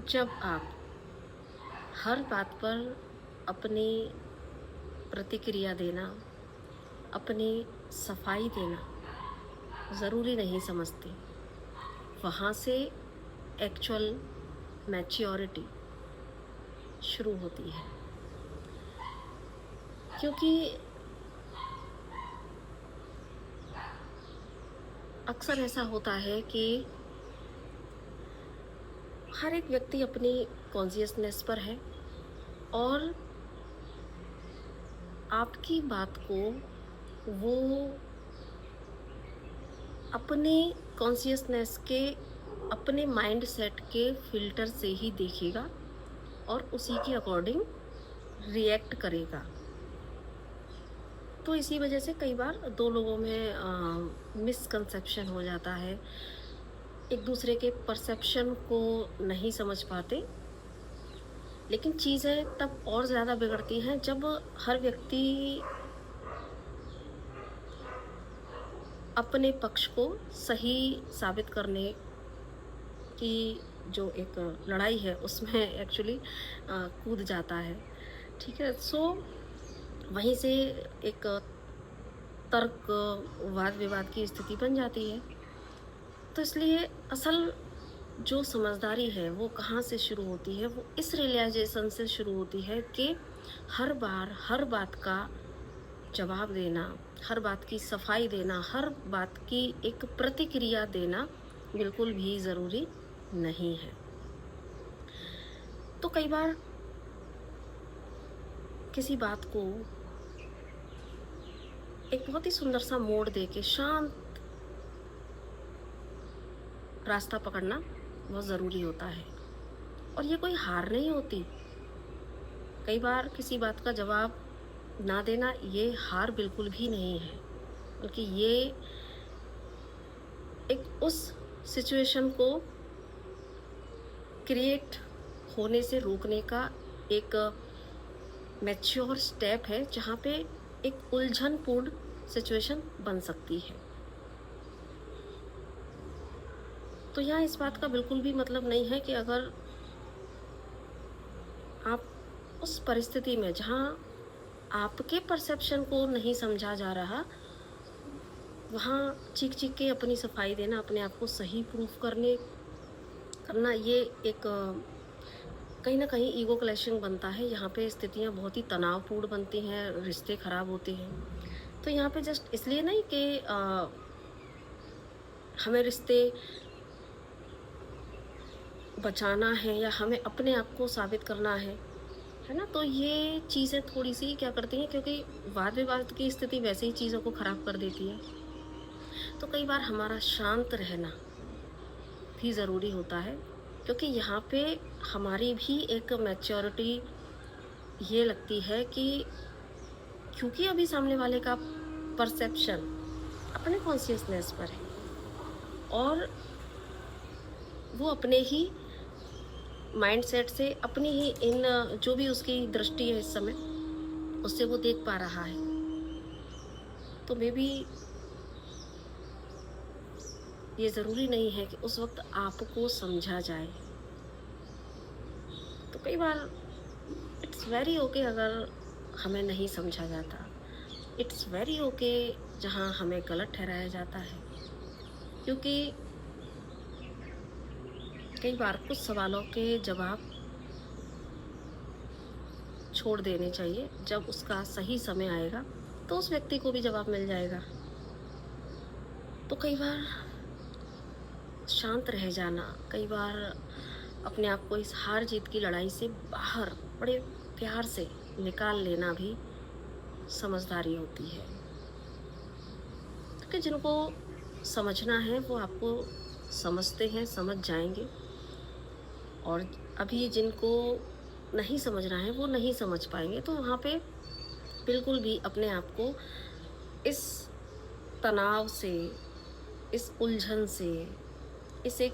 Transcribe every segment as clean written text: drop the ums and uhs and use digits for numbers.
जब आप हर बात पर अपनी प्रतिक्रिया देना, अपनी सफाई देना ज़रूरी नहीं समझते, वहाँ से एक्चुअल मैच्योरिटी शुरू होती है। क्योंकि अक्सर ऐसा होता है कि हर एक व्यक्ति अपनी कॉन्शियसनेस पर है और आपकी बात को वो अपने कॉन्शियसनेस के, अपने माइंड सेट के फिल्टर से ही देखेगा और उसी के अकॉर्डिंग रिएक्ट करेगा। तो इसी वजह से कई बार दो लोगों में मिसकंसेप्शन हो जाता है, एक दूसरे के परसेप्शन को नहीं समझ पाते। लेकिन चीज़ें तब और ज़्यादा बिगड़ती हैं जब हर व्यक्ति अपने पक्ष को सही साबित करने की जो एक लड़ाई है उसमें एक्चुअली कूद जाता है। ठीक है, सो वहीं से एक तर्क वाद विवाद की स्थिति बन जाती है। तो इसलिए असल जो समझदारी है वो कहाँ से शुरू होती है, वो इस रियलाइजेशन से शुरू होती है कि हर बार हर बात का जवाब देना, हर बात की सफाई देना, हर बात की एक प्रतिक्रिया देना बिल्कुल भी ज़रूरी नहीं है। तो कई बार किसी बात को एक बहुत ही सुंदर सा मोड़ दे के शांत रास्ता पकड़ना बहुत ज़रूरी होता है और ये कोई हार नहीं होती। कई बार किसी बात का जवाब ना देना ये हार बिल्कुल भी नहीं है, बल्कि ये एक उस सिचुएशन को क्रिएट होने से रोकने का एक मैच्योर स्टेप है, जहाँ पे एक उलझनपूर्ण सिचुएशन बन सकती है। तो यहाँ इस बात का बिल्कुल भी मतलब नहीं है कि अगर आप उस परिस्थिति में जहाँ आपके परसेप्शन को नहीं समझा जा रहा, वहाँ चीख चीख के अपनी सफाई देना, अपने आप को सही प्रूफ करना ये एक कहीं ना कहीं ईगो क्लैशिंग बनता है। यहाँ पे स्थितियाँ बहुत ही तनावपूर्ण बनती हैं, रिश्ते खराब होते हैं। तो यहाँ पे जस्ट इसलिए नहीं कि हमें रिश्ते बचाना है या हमें अपने आप को साबित करना है ना। तो ये चीज़ें थोड़ी सी क्या करती हैं, क्योंकि वाद विवाद की स्थिति वैसे ही चीज़ों को ख़राब कर देती है। तो कई बार हमारा शांत रहना भी ज़रूरी होता है, क्योंकि यहाँ पे हमारी भी एक मैच्योरिटी ये लगती है कि क्योंकि अभी सामने वाले का परसेप्शन अपने कॉन्शियसनेस पर है और वो अपने ही माइंडसेट से, अपनी ही इन जो भी उसकी दृष्टि है इस समय, उससे वो देख पा रहा है। तो मे बी ये ज़रूरी नहीं है कि उस वक्त आपको समझा जाए। तो कई बार इट्स वेरी ओके अगर हमें नहीं समझा जाता, इट्स वेरी ओके जहाँ हमें गलत ठहराया जाता है, क्योंकि कई बार कुछ सवालों के जवाब छोड़ देने चाहिए। जब उसका सही समय आएगा तो उस व्यक्ति को भी जवाब मिल जाएगा। तो कई बार शांत रह जाना, कई बार अपने आप को इस हार जीत की लड़ाई से बाहर बड़े प्यार से निकाल लेना भी समझदारी होती है। क्योंकि जिनको समझना है वो आपको समझते हैं, समझ जाएंगे, और अभी जिनको नहीं समझना है वो नहीं समझ पाएंगे। तो वहाँ पे बिल्कुल भी अपने आप को इस तनाव से, इस उलझन से, इस एक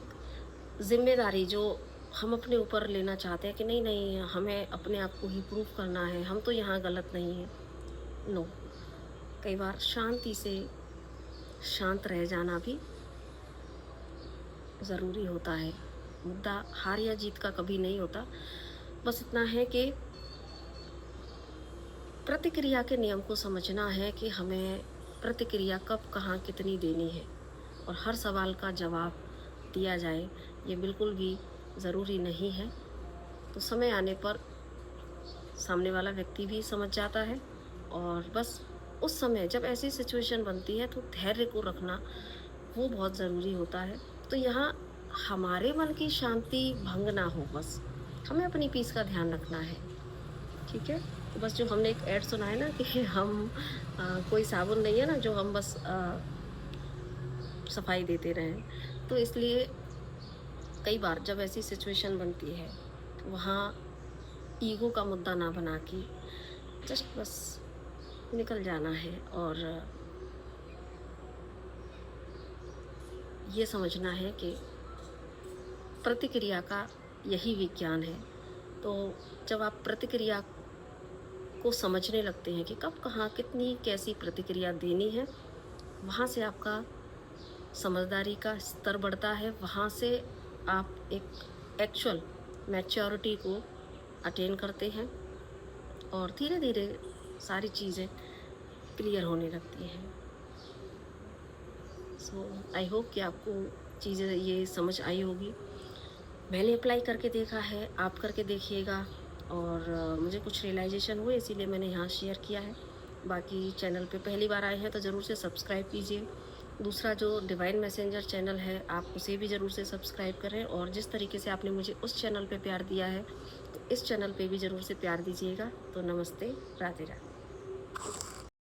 जिम्मेदारी जो हम अपने ऊपर लेना चाहते हैं कि नहीं नहीं हमें अपने आप को ही प्रूफ करना है, हम तो यहाँ गलत नहीं हैं, नो। कई बार शांति से शांत रह जाना भी ज़रूरी होता है। मुद्दा हार या जीत का कभी नहीं होता। बस इतना है कि प्रतिक्रिया के नियम को समझना है कि हमें प्रतिक्रिया कब, कहाँ, कितनी देनी है, और हर सवाल का जवाब दिया जाए ये बिल्कुल भी ज़रूरी नहीं है। तो समय आने पर सामने वाला व्यक्ति भी समझ जाता है, और बस उस समय जब ऐसी सिचुएशन बनती है तो धैर्य को रखना वो बहुत ज़रूरी होता है। तो यहाँ हमारे मन की शांति भंग ना हो, बस हमें अपनी पीस का ध्यान रखना है। ठीक है? तो बस जो हमने एक ऐड सुना है ना कि हम कोई साबुन नहीं है ना जो हम बस सफाई देते रहें। तो इसलिए कई बार जब ऐसी सिचुएशन बनती है तो वहाँ ईगो का मुद्दा ना बना के जस्ट बस निकल जाना है, और ये समझना है कि प्रतिक्रिया का यही विज्ञान है। तो जब आप प्रतिक्रिया को समझने लगते हैं कि कब, कहाँ, कितनी, कैसी प्रतिक्रिया देनी है, वहाँ से आपका समझदारी का स्तर बढ़ता है। वहाँ से आप एक एक्चुअल मैच्योरिटी को अटेन करते हैं, और धीरे धीरे सारी चीज़ें क्लियर होने लगती हैं। सो आई होप कि आपको चीज़ें ये समझ आई होगी। मैंने अप्लाई करके देखा है, आप करके देखिएगा, और मुझे कुछ रियलाइजेशन हुए इसीलिए मैंने यहाँ शेयर किया है। बाकी चैनल पे पहली बार आए हैं तो ज़रूर से सब्सक्राइब कीजिए। दूसरा जो डिवाइन मैसेंजर चैनल है आप उसे भी ज़रूर से सब्सक्राइब करें, और जिस तरीके से आपने मुझे उस चैनल पे प्यार दिया है तो इस चैनल पे भी ज़रूर से प्यार दीजिएगा। तो नमस्ते, राधे राधे।